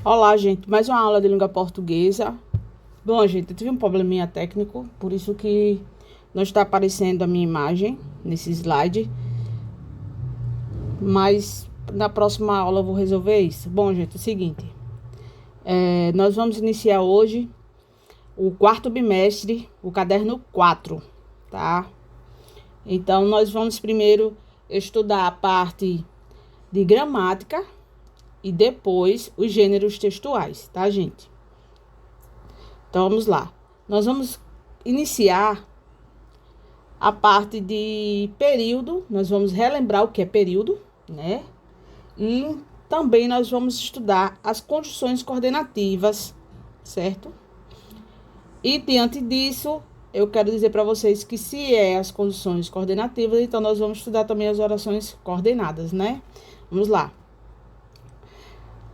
Olá, gente. Mais uma aula de língua portuguesa. Bom, gente, eu tive um probleminha técnico, por isso que não está aparecendo a minha imagem nesse slide. Mas na próxima aula eu vou resolver isso. Bom, gente, é o seguinte. Nós vamos iniciar hoje o quarto bimestre, o caderno 4, tá? Então, nós vamos primeiro estudar a parte de gramática e depois os gêneros textuais, tá, gente? Então, vamos lá. Nós vamos iniciar a parte de período. Nós vamos relembrar o que é período, né? E também nós vamos estudar as conjunções coordenativas, certo? E diante disso, eu quero dizer para vocês que se é as conjunções coordenativas, então nós vamos estudar também as orações coordenadas, né? Vamos lá.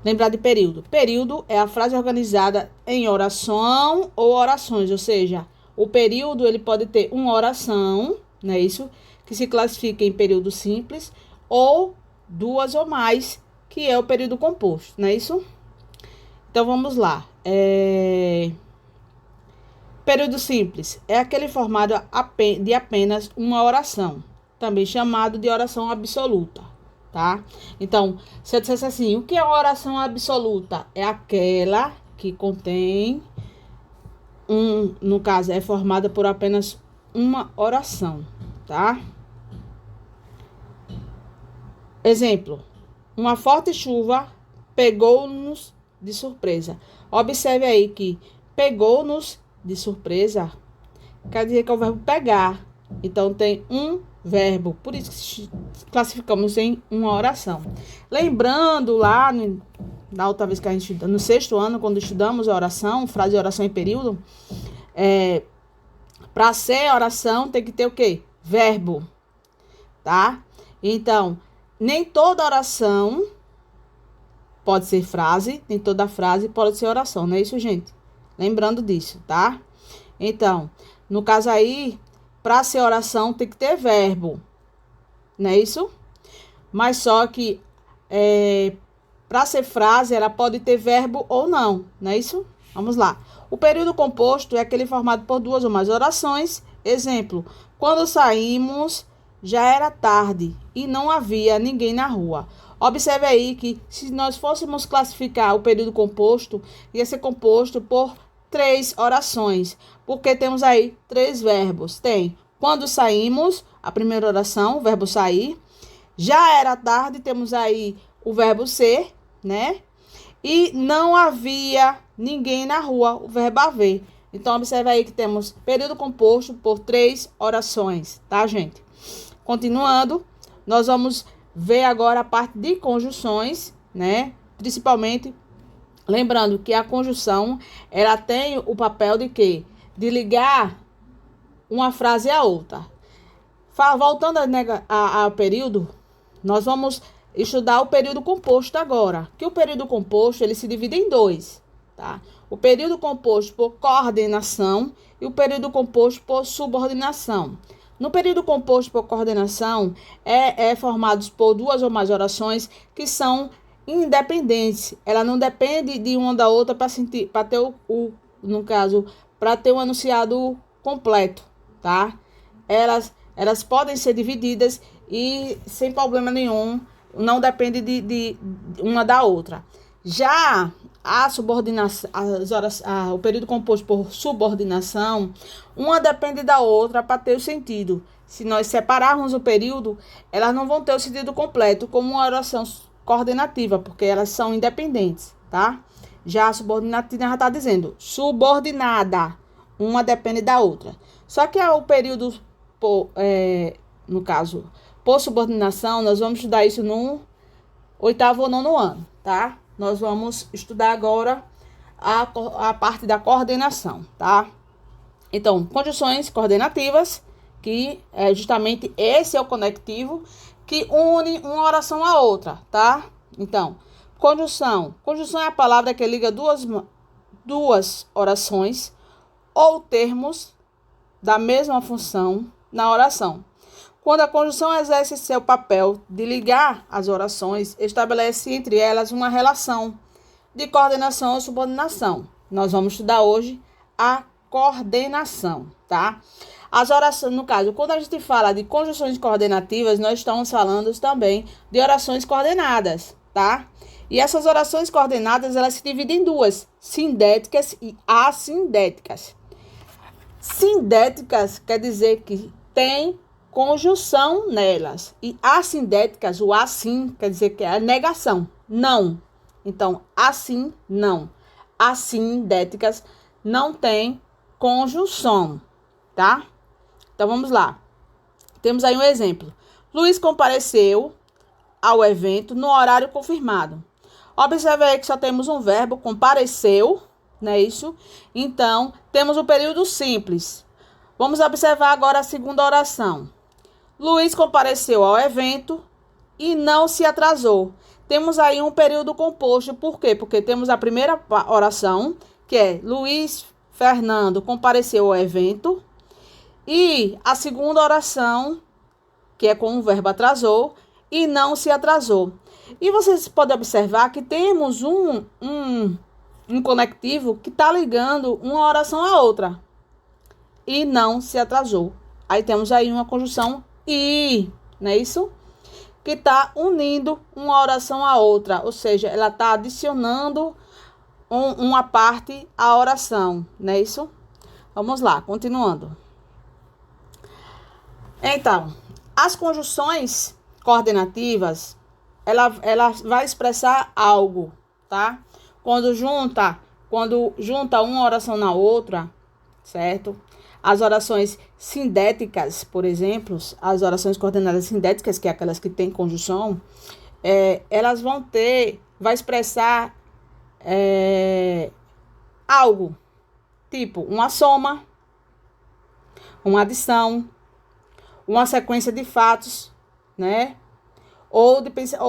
Lembrar de período. Período é a frase organizada em oração ou orações, ou seja, o período ele pode ter uma oração, não é isso? Que se classifica em período simples, ou duas ou mais, que é o período composto, não é isso? Então vamos lá. Período simples é aquele formado de apenas uma oração, também chamado de oração absoluta, tá? Então, se eu dissesse assim, o que é uma oração absoluta? É aquela que contém no caso, é formada por apenas uma oração, tá? Exemplo, uma forte chuva pegou-nos de surpresa. Observe aí que pegou-nos de surpresa quer dizer que é o verbo pegar. Então, tem um verbo. Por isso que classificamos em uma oração. Lembrando lá, na outra vez que a gente estudou, no sexto ano, quando estudamos a oração, frase de oração em período, para ser oração tem que ter o quê? Verbo, tá? Então, nem toda oração pode ser frase, nem toda frase pode ser oração, não é isso, gente? Lembrando disso, tá? Então, no caso aí, para ser oração tem que ter verbo, não é isso? Mas só que para ser frase, ela pode ter verbo ou não, não é isso? Vamos lá. O período composto é aquele formado por duas ou mais orações. Exemplo, quando saímos, já era tarde e não havia ninguém na rua. Observe aí que se nós fôssemos classificar o período composto, ia ser composto por três orações, porque temos aí três verbos. Tem quando saímos, a primeira oração, o verbo sair. Já era tarde, temos aí o verbo ser, né? E não havia ninguém na rua, o verbo haver. Então, observe aí que temos período composto por três orações, tá, gente? Continuando, nós vamos ver agora a parte de conjunções, né? Principalmente, lembrando que a conjunção, ela tem o papel de quê? De ligar uma frase à outra. Voltando ao período, nós vamos estudar o período composto agora. Que o período composto, ele se divide em dois, tá? O período composto por coordenação e o período composto por subordinação. No período composto por coordenação, é formado por duas ou mais orações que são independentes. Ela não depende de uma da outra para ter no caso, para ter um enunciado completo, tá? Elas podem ser divididas e sem problema nenhum, não depende de uma da outra. Já a subordinação, o período composto por subordinação, uma depende da outra para ter o sentido. Se nós separarmos o período, elas não vão ter o sentido completo, como uma oração coordenativa, porque elas são independentes, tá? Já a subordinativa já está dizendo subordinada, uma depende da outra. Só que o período, no caso, por subordinação, nós vamos estudar isso no oitavo ou nono ano, tá? Nós vamos estudar agora a parte da coordenação, tá? Então, conjunções coordenativas, que é justamente esse é o conectivo que une uma oração à outra, tá? Então, conjunção. Conjunção é a palavra que liga duas orações ou termos da mesma função na oração. Quando a conjunção exerce seu papel de ligar as orações, estabelece entre elas uma relação de coordenação ou subordinação. Nós vamos estudar hoje a coordenação, tá? As orações, no caso, quando a gente fala de conjunções coordenativas, nós estamos falando também de orações coordenadas, tá? E essas orações coordenadas, elas se dividem em duas, sindéticas e assindéticas. Sindéticas quer dizer que tem conjunção nelas. E assindéticas, o assim, quer dizer que é a negação, não. Então, assim, não. Assindéticas não tem conjunção, tá? Então, vamos lá. Temos aí um exemplo. Luiz compareceu ao evento no horário confirmado. Observe aí que só temos um verbo, compareceu, não é isso? Então, temos o período simples. Vamos observar agora a segunda oração. Luiz compareceu ao evento e não se atrasou. Temos aí um período composto. Por quê? Porque temos a primeira oração, que é Luiz Fernando compareceu ao evento. E a segunda oração, que é com o verbo atrasou, e não se atrasou. E vocês podem observar que temos um conectivo que está ligando uma oração à outra. E não se atrasou. Aí temos aí uma conjunção e, não é isso? Que está unindo uma oração à outra. Ou seja, ela está adicionando uma parte à oração, não é isso? Vamos lá, continuando. Então, as conjunções coordenativas, ela vai expressar algo, tá? Quando junta uma oração na outra, certo? As orações sindéticas, por exemplo, as orações coordenadas sindéticas, que é aquelas que têm conjunção, elas vai expressar algo, tipo uma soma, uma adição, uma sequência de fatos, né? Ou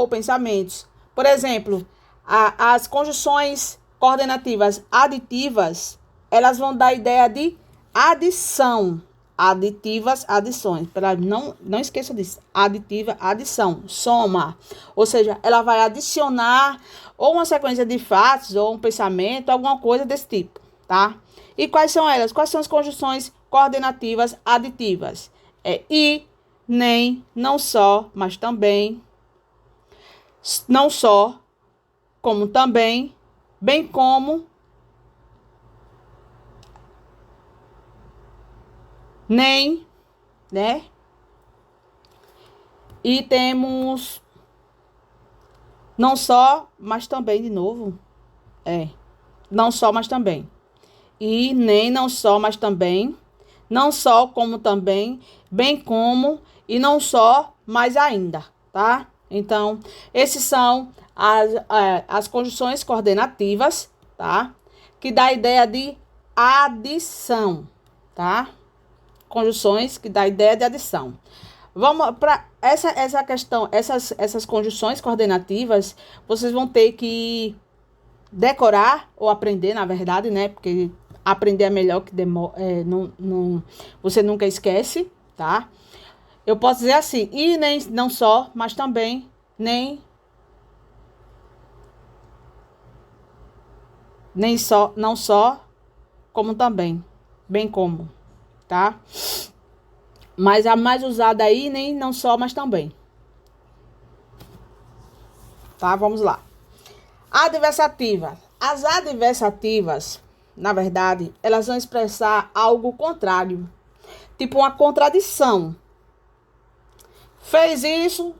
pensamentos. Por exemplo, as conjunções coordenativas aditivas, elas vão dar a ideia de adição. Aditivas, adições. Não esqueça disso. Aditiva, adição. Soma. Ou seja, ela vai adicionar ou uma sequência de fatos, ou um pensamento, alguma coisa desse tipo, tá? E quais são elas? Quais são as conjunções coordenativas aditivas? E, nem, não só, mas também. Não só, como também, bem como, nem, né? E temos não só, mas também, de novo. Não só, mas também. E nem, não só, mas também. Não só, como também, bem como, e não só, mas ainda, tá? Então, esses são as conjunções coordenativas, tá? Que dá a ideia de adição, tá? Conjunções que dá a ideia de adição. Vamos para essa questão, essas conjunções coordenativas, vocês vão ter que decorar ou aprender, na verdade, né? Porque aprender é melhor que você nunca esquece, tá? Eu posso dizer assim, e nem não só, mas também nem só, não só, como também, bem como, tá? Mas a mais usada aí, nem não só, mas também. Tá? Vamos lá. Adversativa. As adversativas, na verdade, elas vão expressar algo contrário. Tipo uma contradição. Fez isso,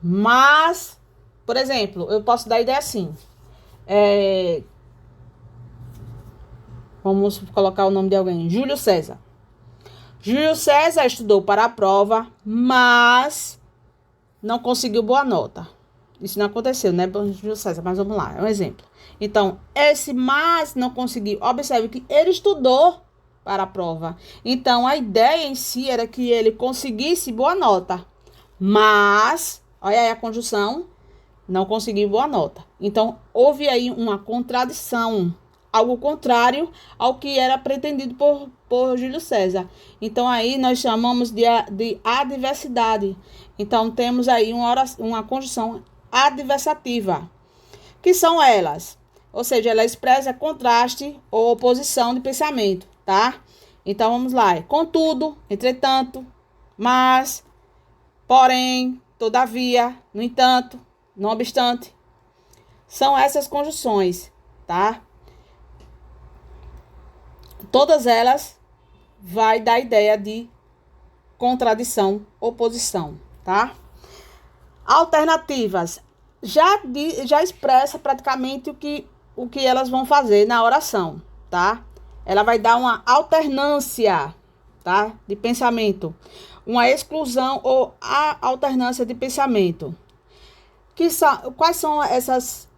mas, por exemplo, eu posso dar a ideia assim. Vamos colocar o nome de alguém. Júlio César. Júlio César estudou para a prova, mas não conseguiu boa nota. Isso não aconteceu, né, Júlio César? Mas vamos lá, é um exemplo. Então, esse mas não conseguiu. Observe que ele estudou para a prova. Então, a ideia em si era que ele conseguisse boa nota. Mas, olha aí a conjunção, não conseguiu boa nota. Então, houve aí uma contradição, algo contrário ao que era pretendido por Júlio César. Então, aí nós chamamos de adversidade. Então, temos aí uma conjunção adversativa. Que são elas? ou seja, ela expressa contraste ou oposição de pensamento, tá? Então, vamos lá. Contudo, entretanto, mas, porém, todavia, no entanto, não obstante. São essas conjunções, tá? Todas elas vai dar ideia de contradição, oposição, tá? Alternativas. Já expressa praticamente o que elas vão fazer na oração, tá? Ela vai dar uma alternância, tá? De pensamento. Uma exclusão ou a alternância de pensamento. Quais são essas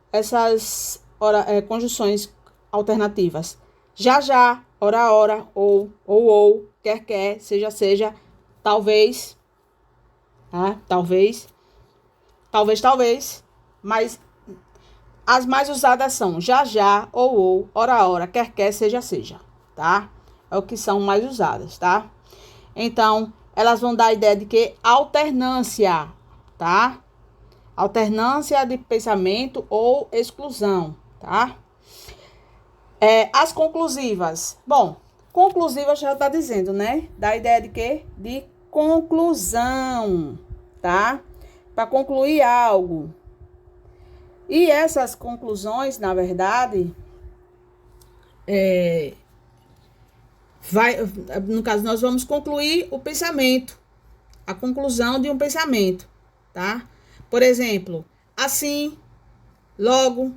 conjunções alternativas? Já, ora, ou, quer, seja, talvez, tá? Talvez, mas as mais usadas são já, ou, ora, quer, seja, tá? É o que são mais usadas, tá? Então, elas vão dar a ideia de que alternância, tá? Alternância de pensamento ou exclusão, tá? As conclusivas. Bom, conclusiva já tá dizendo, né? Dá a ideia de quê? De conclusão, tá? Para concluir algo. E essas conclusões, na verdade, no caso, nós vamos concluir o pensamento, a conclusão de um pensamento, tá? Por exemplo, assim, logo,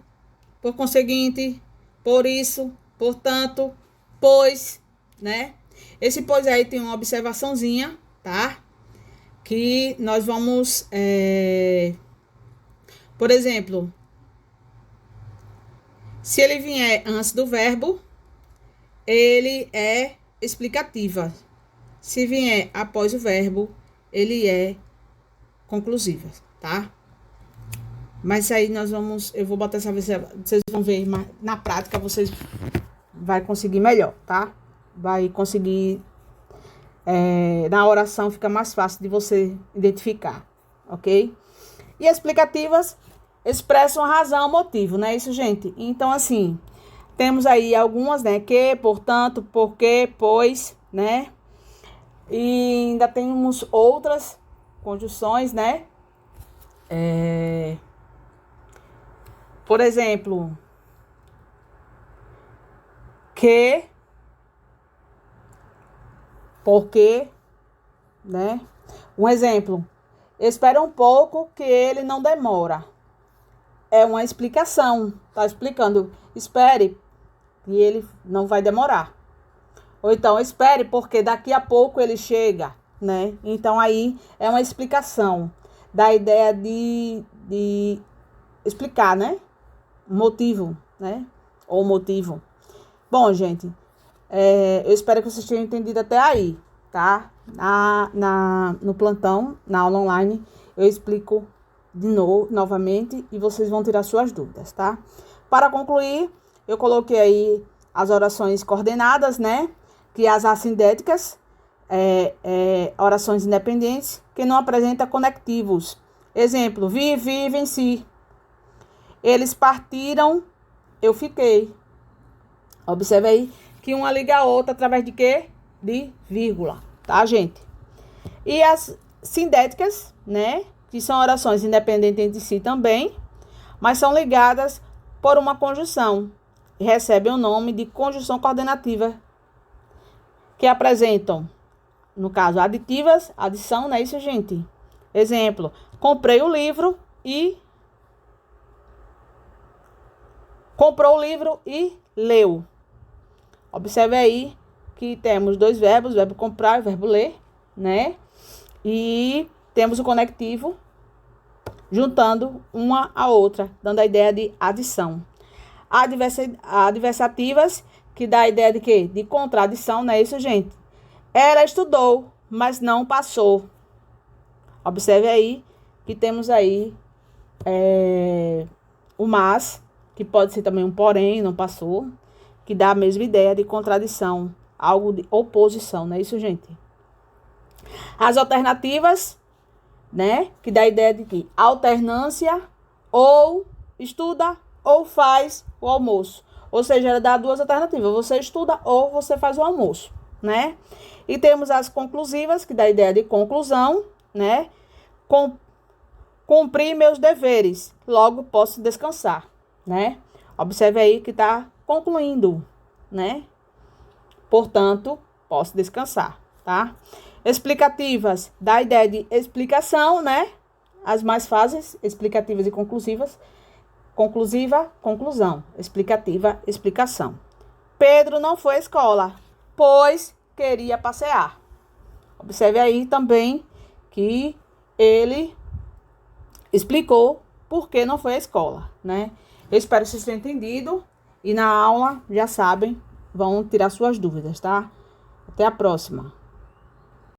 por conseguinte, por isso, portanto, pois, né? Esse pois aí tem uma observaçãozinha, tá? Que nós vamos, por exemplo, se ele vier antes do verbo, ele é explicativa. Se vier após o verbo, ele é conclusiva, tá? Mas aí eu vou botar essa vez, vocês vão ver, mas na prática vocês vai conseguir melhor, tá? Vai conseguir, na oração fica mais fácil de você identificar, ok? E explicativas expressam a razão, o motivo, não é isso, gente? Então, assim, temos aí algumas, né? Que, portanto, porque, pois, né? E ainda temos outras conjunções, né? Por exemplo, que, porque, né? Um exemplo, espera um pouco que ele não demora. É uma explicação, tá explicando, espere e ele não vai demorar. Ou então, espere porque daqui a pouco ele chega, né? Então, aí é uma explicação da ideia de explicar, né? Motivo, né? Ou motivo. Bom, gente, eu espero que vocês tenham entendido até aí, tá? No plantão, na aula online, eu explico de novo, novamente, e vocês vão tirar suas dúvidas, tá? Para concluir, eu coloquei aí as orações coordenadas, né? Que as assindéticas, orações independentes, que não apresentam conectivos. Exemplo, vi, venci. Eles partiram, eu fiquei. Observe aí que uma liga a outra através de quê? De vírgula, tá, gente? E as sindéticas, né? Que são orações independentes entre si também, mas são ligadas por uma conjunção. E recebem o nome de conjunção coordenativa, que apresentam, no caso, aditivas, adição, não é isso, gente? Exemplo, comprei o livro e... comprou o livro e leu. Observe aí que temos dois verbos, o verbo comprar e o verbo ler, né? E temos o conectivo juntando uma a outra, dando a ideia de adição. Adversativas, que dá a ideia de quê? De contradição, não é isso, gente? Ela estudou, mas não passou. Observe aí que temos aí o mas, que pode ser também um porém, não passou, que dá a mesma ideia de contradição, algo de oposição, não é isso, gente? As alternativas, né, que dá a ideia de que alternância, ou estuda ou faz o almoço. Ou seja, ela dá duas alternativas. Você estuda ou você faz o almoço, né? E temos as conclusivas, que dá a ideia de conclusão, né? Cumprir meus deveres, logo posso descansar, né? Observe aí que tá concluindo, né? Portanto, posso descansar, tá? Explicativas, dá a ideia de explicação, né? As mais fáceis, explicativas e conclusivas. Conclusiva, conclusão. Explicativa, explicação. Pedro não foi à escola, pois queria passear. Observe aí também que ele explicou por que não foi à escola, né? Eu espero que vocês tenham entendido. E na aula, já sabem, vão tirar suas dúvidas, tá? Até a próxima.